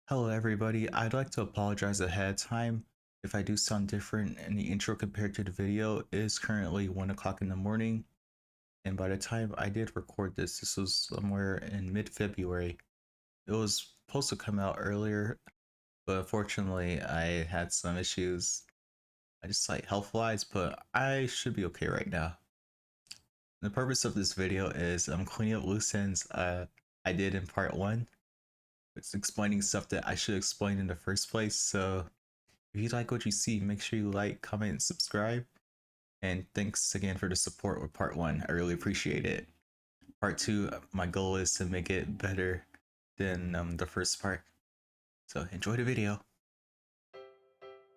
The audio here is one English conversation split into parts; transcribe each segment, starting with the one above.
Hello everybody, I'd like to apologize ahead of time if I do sound different in the intro compared to the video. It is currently 1 o'clock in the morning, and by the time I did record this was somewhere in mid-February. It was supposed to come out earlier, but unfortunately I had some issues. I just health-wise, but I should be okay right now. The purpose of this video is I'm cleaning up loose ends I did in part 1. It's explaining stuff that I should explain in the first place. So if you like what you see, make sure you like, comment, and subscribe. And thanks again for the support with part 1. I really appreciate it. Part 2, my goal is to make it better than the first part. So enjoy the video.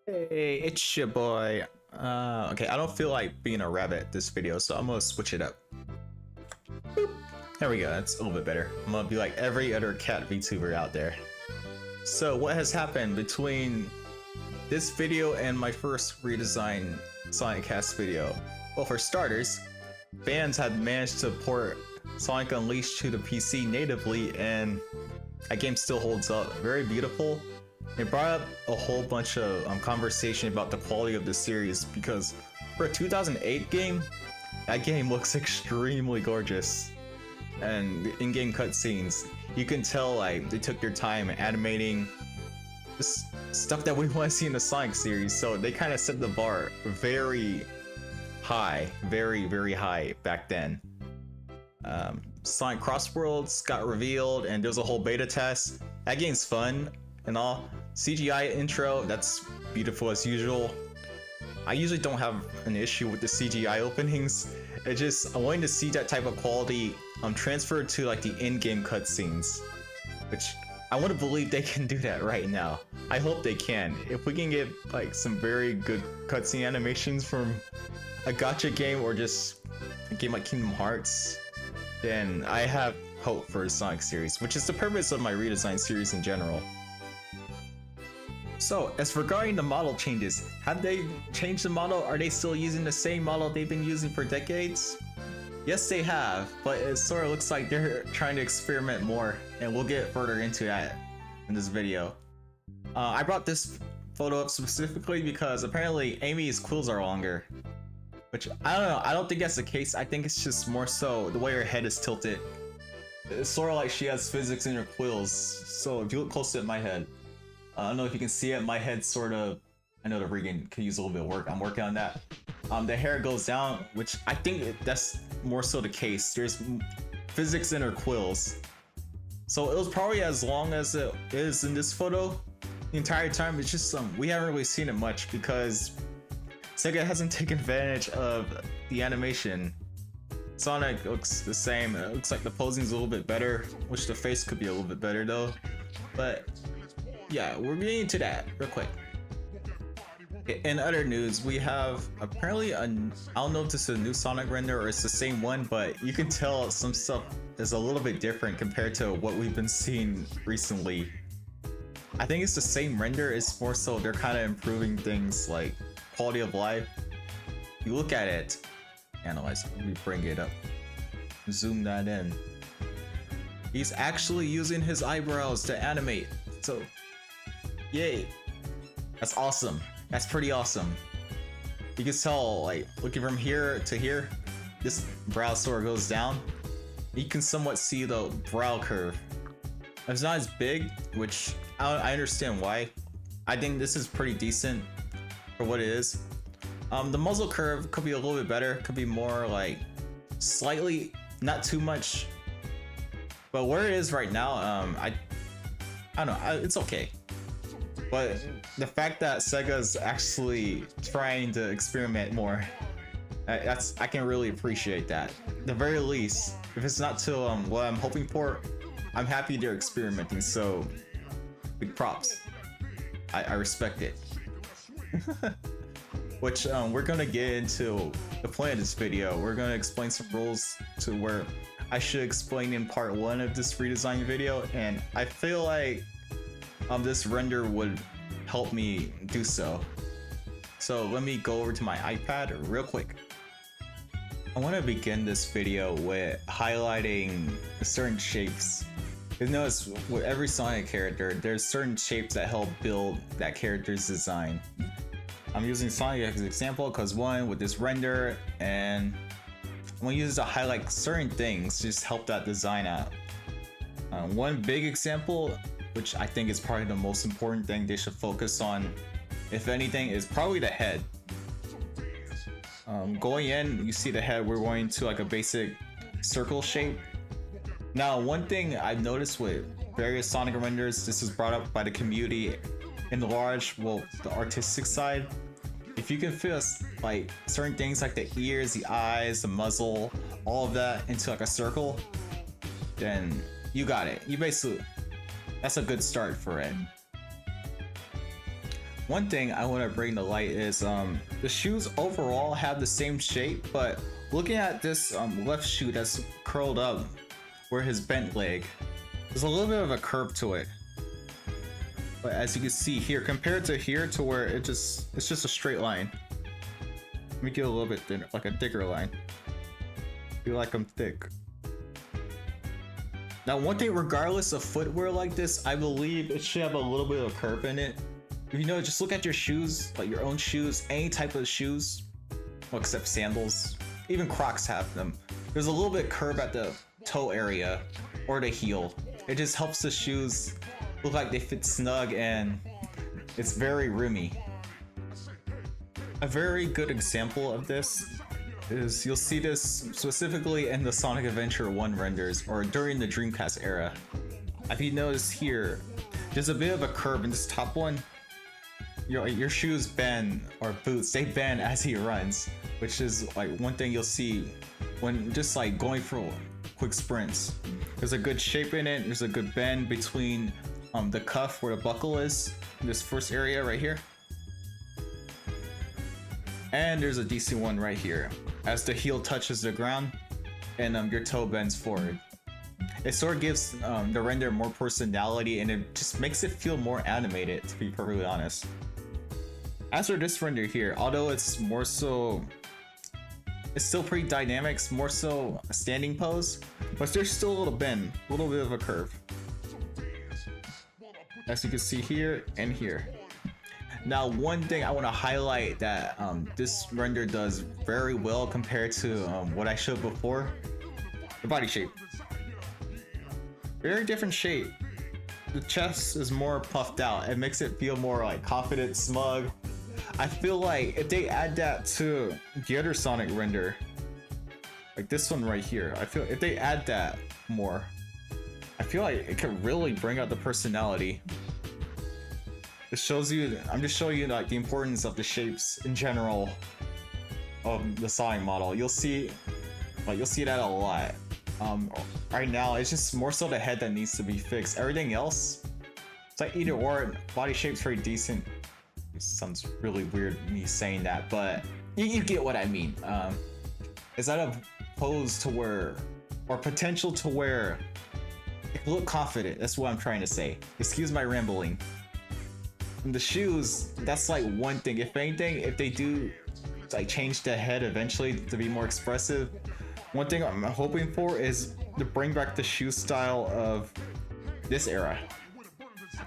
Hey, it's your boy. Okay, I don't feel like being a rabbit this video, so I'm gonna switch it up. Boop. There we go, that's a little bit better. I'm gonna be like every other cat VTuber out there. So what has happened between this video and my first redesigned Sonic Cast video? Well, for starters, fans had managed to port Sonic Unleashed to the PC natively, and that game still holds up. Very beautiful. It brought up a whole bunch of conversation about the quality of the series, because for a 2008 game, that game looks extremely gorgeous. And the in-game cutscenes, you can tell like they took their time animating this stuff that we want to see in the Sonic series. So they kind of set the bar very high, very high back then. Sonic Cross Worlds got revealed, and there's a whole beta test. That game's fun and all. CGI intro, that's beautiful as usual. I usually don't have an issue with the CGI openings. It just, I'm wanting to see that type of quality transferred to like the in-game cutscenes, which I want to believe they can do that right now. I hope they can. If we can get like some very good cutscene animations from a gacha game or just a game like Kingdom Hearts, then I have hope for the Sonic series, which is the purpose of my redesigned series in general. So, as regarding the model changes, have they changed the model? Are they still using the same model they've been using for decades? Yes, they have, but it sort of looks like they're trying to experiment more, and we'll get further into that in this video. I brought this photo up specifically because apparently Amy's quills are longer, which I don't know, I don't think that's the case. I think it's just more so the way her head is tilted. It's sort of like she has physics in her quills. So if you look close at my head, I don't know if you can see it, my head sort of, I know the rigging could use a little bit of work, I'm working on that. The hair goes down, which I think that's more so the case. There's physics in her quills. So it was probably as long as it is in this photo the entire time. It's just we haven't really seen it much because Sega hasn't taken advantage of the animation. Sonic looks the same. It looks like the posing's a little bit better, which the face could be a little bit better though. But yeah, we're getting into that real quick. In other news, we have apparently I don't know if this is a new Sonic render or it's the same one, but you can tell some stuff is a little bit different compared to what we've been seeing recently. I think it's the same render, it's more so they're kind of improving things like quality of life. You look at it, analyze, let me bring it up, zoom that in. He's actually using his eyebrows to animate, so yay, that's awesome. That's pretty awesome. You can tell, like, looking from here to here, this brow sort of goes down. You can somewhat see the brow curve. It's not as big, which I understand why. I think this is pretty decent for what it is. The muzzle curve could be a little bit better. Could be more like slightly, not too much. But where it is right now, I don't know. It's okay. But the fact that Sega's actually trying to experiment more, I can really appreciate that. At the very least, if it's not to what I'm hoping for, I'm happy they're experimenting, so big props. I respect it. Which we're gonna get into the point of this video. We're gonna explain some rules to where I should explain in part 1 of this redesign video, and I feel like this render would help me do so. So let me go over to my iPad real quick. I want to begin this video with highlighting certain shapes You notice with every Sonic character, there's certain shapes that help build that character's design. I'm using Sonic as an example because one, with this render, and I'm gonna use it to highlight certain things, just help that design out. One big example, which I think is probably the most important thing they should focus on, if anything, is probably the head. Going in, you see the head, we're going to like a basic circle shape. Now, one thing I've noticed with various Sonic renders, this is brought up by the community in the the artistic side. If you can fit like certain things like the ears, the eyes, the muzzle, all of that into like a circle, then you got it. You basically, that's a good start for it. One thing I want to bring to light is the shoes overall have the same shape, but looking at this left shoe that's curled up where his bent leg, there's a little bit of a curve to it. But as you can see here, compared to here to where it's just a straight line. Let me get a little bit thinner, like a thicker line. Feel like I'm thick. Now, one thing, regardless of footwear like this, I believe it should have a little bit of a curve in it. You know, just look at your shoes, like your own shoes, any type of shoes, well, except sandals. Even Crocs have them. There's a little bit curve at the toe area or the heel. It just helps the shoes look like they fit snug and it's very roomy. A very good example of this is, you'll see this specifically in the Sonic Adventure 1 renders or during the Dreamcast era. If you notice here, there's a bit of a curve in this top one. Your shoes bend, or boots, they bend as he runs, which is like one thing you'll see when just like going for quick sprints. There's a good shape in it, there's a good bend between the cuff where the buckle is, this first area right here. And there's a decent one right here, as the heel touches the ground and your toe bends forward. It sort of gives the render more personality and it just makes it feel more animated, to be perfectly honest. As for this render here, although it's more so, it's still pretty dynamic, it's more so a standing pose, but there's still a little bend, a little bit of a curve. As you can see here and here. Now, one thing I want to highlight that this render does very well compared to what I showed before, the body shape. Very different shape. The chest is more puffed out. It makes it feel more like confident, smug. I feel like if they add that to the other Sonic render, like this one right here, I feel if they add that more, I feel like it could really bring out the personality. It shows you, I'm just showing you like the importance of the shapes in general of the Sonic model. You'll see that a lot. Right now, it's just more so the head that needs to be fixed. Everything else, it's like either or. Body shape's pretty decent. It sounds really weird me saying that, but you get what I mean. Is that a pose to where, or potential to where, it look confident? That's what I'm trying to say. Excuse my rambling. And the shoes, that's like one thing. If anything, if they do like change the head eventually to be more expressive, one thing I'm hoping for is to bring back the shoe style of this era.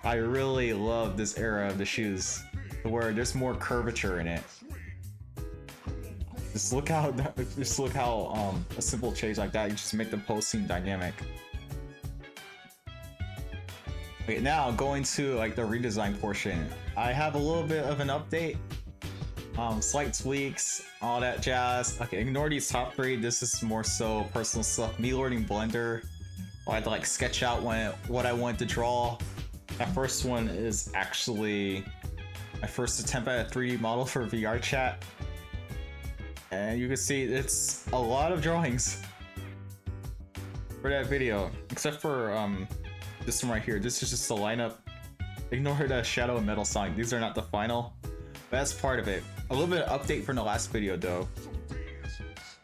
I really love this era of the shoes, where there's more curvature in it. Just look how a simple change like that, you just make the pose seem dynamic. Okay, now going to like the redesign portion, I have a little bit of an update. Slight tweaks, all that jazz. Okay, ignore these top three. This is more so personal stuff. Me learning Blender. I had to like sketch out what I wanted to draw. That first one is actually my first attempt at a 3D model for VR chat. And you can see it's a lot of drawings for that video, except for this one right here. This is just the lineup. Ignore the Shadow and Metal Sonic. These are not the final, but that's part of it. A little bit of update from the last video though.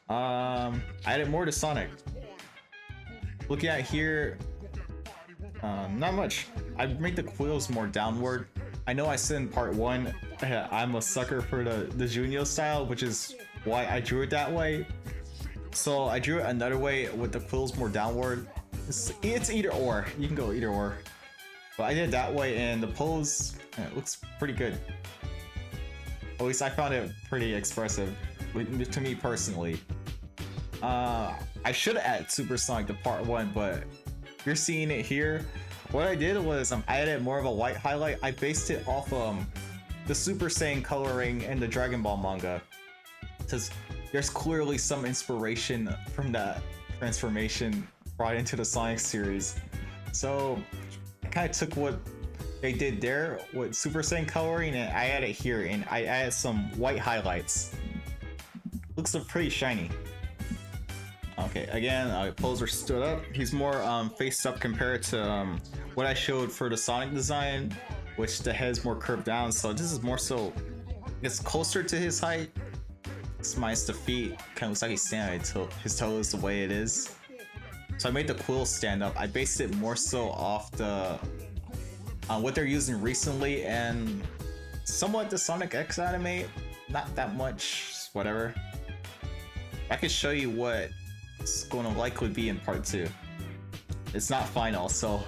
I added more to Sonic. Looking at here, not much. I made the quills more downward. I know I said in part 1, I'm a sucker for the Junio style, which is why I drew it that way. So I drew it another way with the quills more downward. It's either or. You can go either or. But I did it that way, and the pose, it looks pretty good. At least I found it pretty expressive, to me personally. I should add Supersonic to part 1, but you're seeing it here. What I did was I added more of a white highlight. I based it off the Super Saiyan coloring in the Dragon Ball manga. Because there's clearly some inspiration from that transformation brought into the Sonic series. So I kind of took what they did there with Super Saiyan coloring and I added here, and I added some white highlights. Looks pretty shiny. Okay, again, Poser stood up. He's more faced up compared to what I showed for the Sonic design, which the head's more curved down. So this is more so, it's closer to his height. It's minus the feet. Kind of looks like he's standing on his toes the way it is. So I made the quill stand up. I based it more so off the what they're using recently and somewhat the Sonic X anime. Not that much, whatever. I could show you what it's going to likely be in part 2. It's not final, so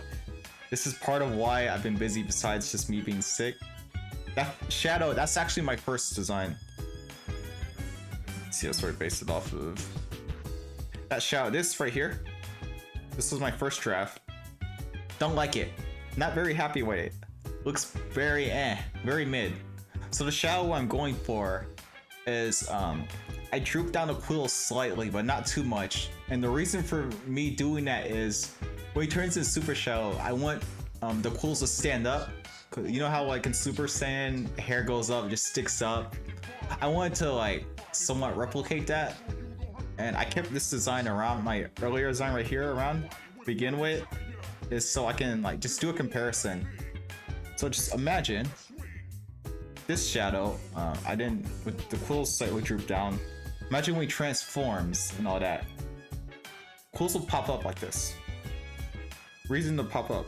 this is part of why I've been busy besides just me being sick. That shadow, that's actually my first design. Let's see, that's where I based it off of. That shadow, this right here, this was my first draft. Don't like it. Not very happy with it. Looks very very mid. So the shadow I'm going for is I drooped down the quill slightly, but not too much. And the reason for me doing that is when he turns into Super Shadow, I want the quills to stand up. You know how like in Super Saiyan, hair goes up, just sticks up. I wanted to like somewhat replicate that. And I kept this design around, my earlier design right here around, to begin with, is so I can like just do a comparison. So just imagine this shadow, I didn't, with the quills slightly drooped down. Imagine when he transforms and all that. Quills will pop up like this. Reason to pop up.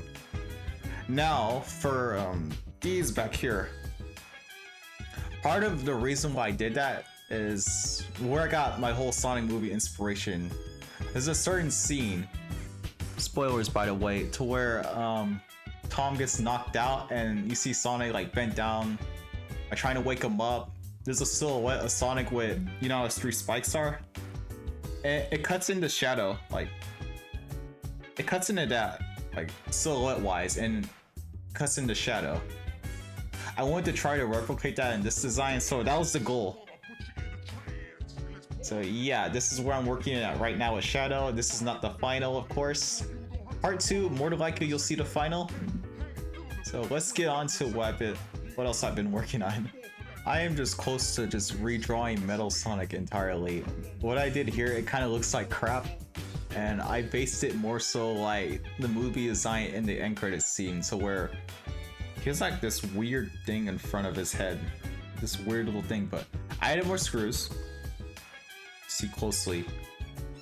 Now for these back here. Part of the reason why I did that is where I got my whole Sonic movie inspiration. There's a certain scene, spoilers by the way, to where Tom gets knocked out and you see Sonic like bent down, like trying to wake him up. There's a silhouette of Sonic with, you know how his 3 spikes are? It cuts into shadow, like, it cuts into that, like, silhouette wise, and cuts into shadow. I wanted to try to replicate that in this design, so that was the goal. So yeah, this is where I'm working at right now with shadow. This is not the final, of course. Part 2, more than likely you'll see the final. So let's get on to what else I've been working on. I am just close to just redrawing Metal Sonic entirely. What I did here, it kind of looks like crap, and I based it more so like the movie design in the end credits scene, so where he has like this weird thing in front of his head, this weird little thing. But I added more screws. See closely.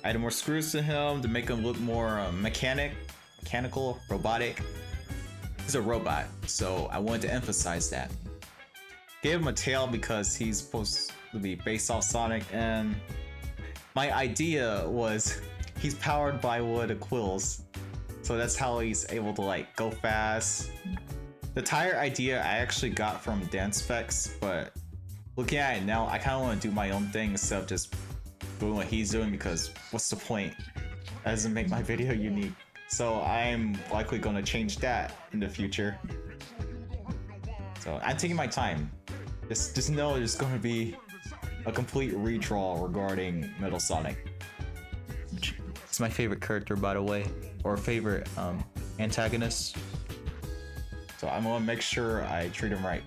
I added more screws to him to make him look more mechanical, robotic. He's a robot, so I wanted to emphasize that. Gave him a tail because he's supposed to be based off Sonic, and my idea was he's powered by one of the quills, so that's how he's able to like go fast. The tire idea I actually got from Dance Specs, but looking at it now, I kind of want to do my own thing instead of just doing what he's doing, because what's the point? That doesn't make my video unique. So I'm likely going to change that in the future. So I'm taking my time. Just know there's going to be a complete redraw regarding Metal Sonic. It's my favorite character, by the way, or favorite antagonist. So I'm going to make sure I treat him right.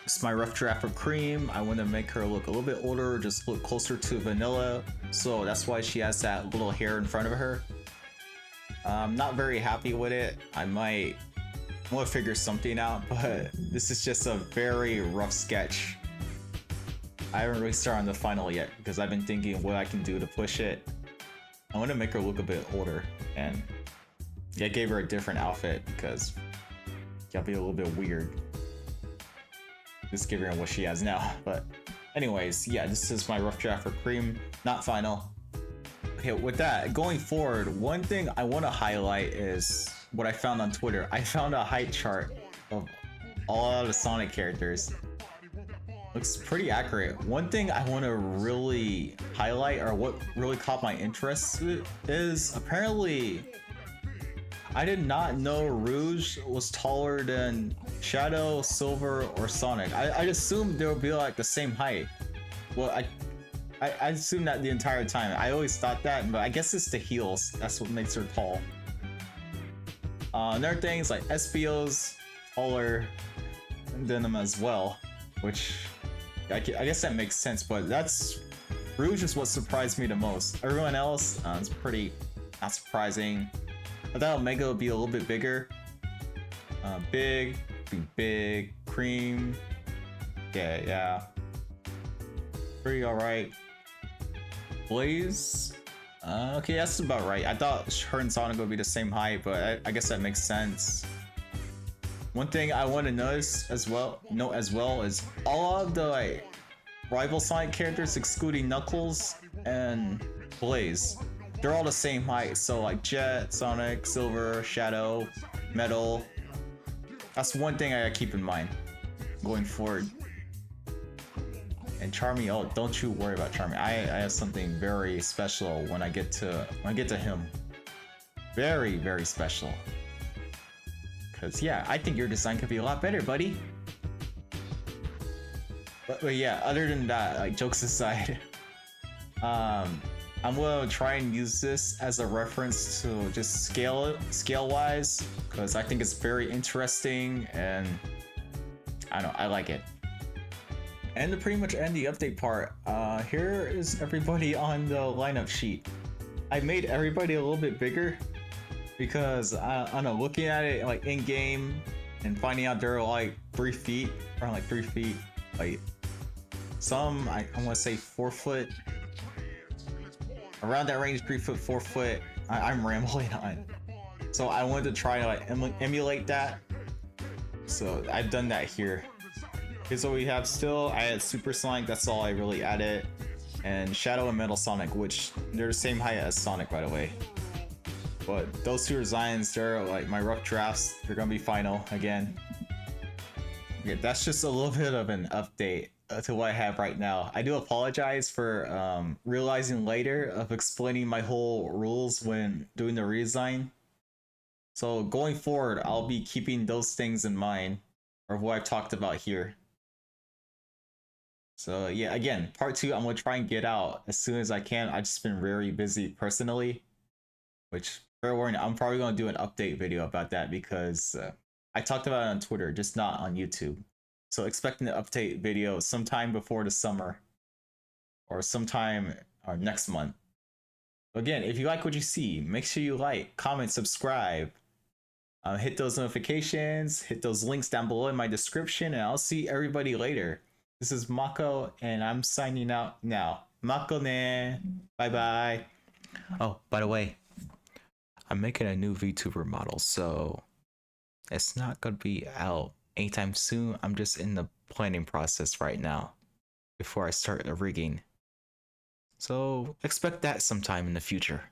This is my rough draft for Cream. I want to make her look a little bit older, just look closer to Vanilla. So that's why she has that little hair in front of her. I'm not very happy with it. I might want to figure something out, but this is just a very rough sketch. I haven't really started on the final yet because I've been thinking what I can do to push it. I want to make her look a bit older, and I gave her a different outfit because gotta be a little bit weird. Just giving her what she has now. But anyways, yeah, this is my rough draft for Cream. Not final. Okay, with that, going forward, one thing I want to highlight is what I found on Twitter. I found a height chart of all of the Sonic characters. Looks pretty accurate. One thing I want to really highlight, or what really caught my interest, is apparently I did not know Rouge was taller than Shadow, Silver, or Sonic. I assumed they would be like the same height. Well, I assumed that the entire time. I always thought that, but I guess it's the heels. That's what makes her tall. Another thing is like Espio's taller than them as well, which I guess that makes sense, but that's Rouge is what surprised me the most. Everyone else is pretty not surprising. I thought Omega would be a little bit bigger. Big, Cream. Yeah. Pretty alright. Blaze? Okay, that's about right. I thought her and Sonic would be the same height, but I guess that makes sense. One thing I want to note as well is all of the like rival Sonic characters, excluding Knuckles and Blaze, they're all the same height. So like Jet, Sonic, Silver, Shadow, Metal. That's one thing I gotta keep in mind going forward. And Charmy, oh, don't you worry about Charmy. I have something very special when I get to him. Very, very special. Cause yeah, I think your design could be a lot better, buddy. But yeah, other than that, like jokes aside, I'm gonna try and use this as a reference to just scale wise, because I think it's very interesting and I don't know, I like it. And to pretty much end the update part, here is everybody on the lineup sheet. I made everybody a little bit bigger because I don't know, looking at it like in game and finding out they're like 3 feet, around like 3 feet, like some I want to say 4 foot, around that range, 3 foot, 4 foot. I'm rambling on. So I wanted to try to like emulate that. So I've done that here. Okay, so we have still, I had Super Sonic, that's all I really added, and Shadow and Metal Sonic, which they're the same height as Sonic, by the way. But those two designs, they're like my rough drafts, they're gonna be final again. Okay, that's just a little bit of an update to what I have right now. I do apologize for realizing later of explaining my whole rules when doing the redesign. So going forward, I'll be keeping those things in mind, or what I've talked about here. So yeah, again, part 2 I'm gonna try and get out as soon as I can. I've just been very busy personally, which fair warning, I'm probably gonna do an update video about that because I talked about it on Twitter, just not on YouTube. So expecting an update video sometime before the summer or sometime or next month. Again, if you like what you see, make sure you like, comment, subscribe, hit those notifications, hit those links down below in my description, and I'll see everybody later. This is Mako, and I'm signing out now. Mako ne. Bye bye. Oh, by the way, I'm making a new VTuber model, so it's not gonna be out anytime soon. I'm just in the planning process right now before I start the rigging. So expect that sometime in the future.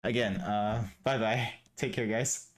Again, bye bye. Take care, guys.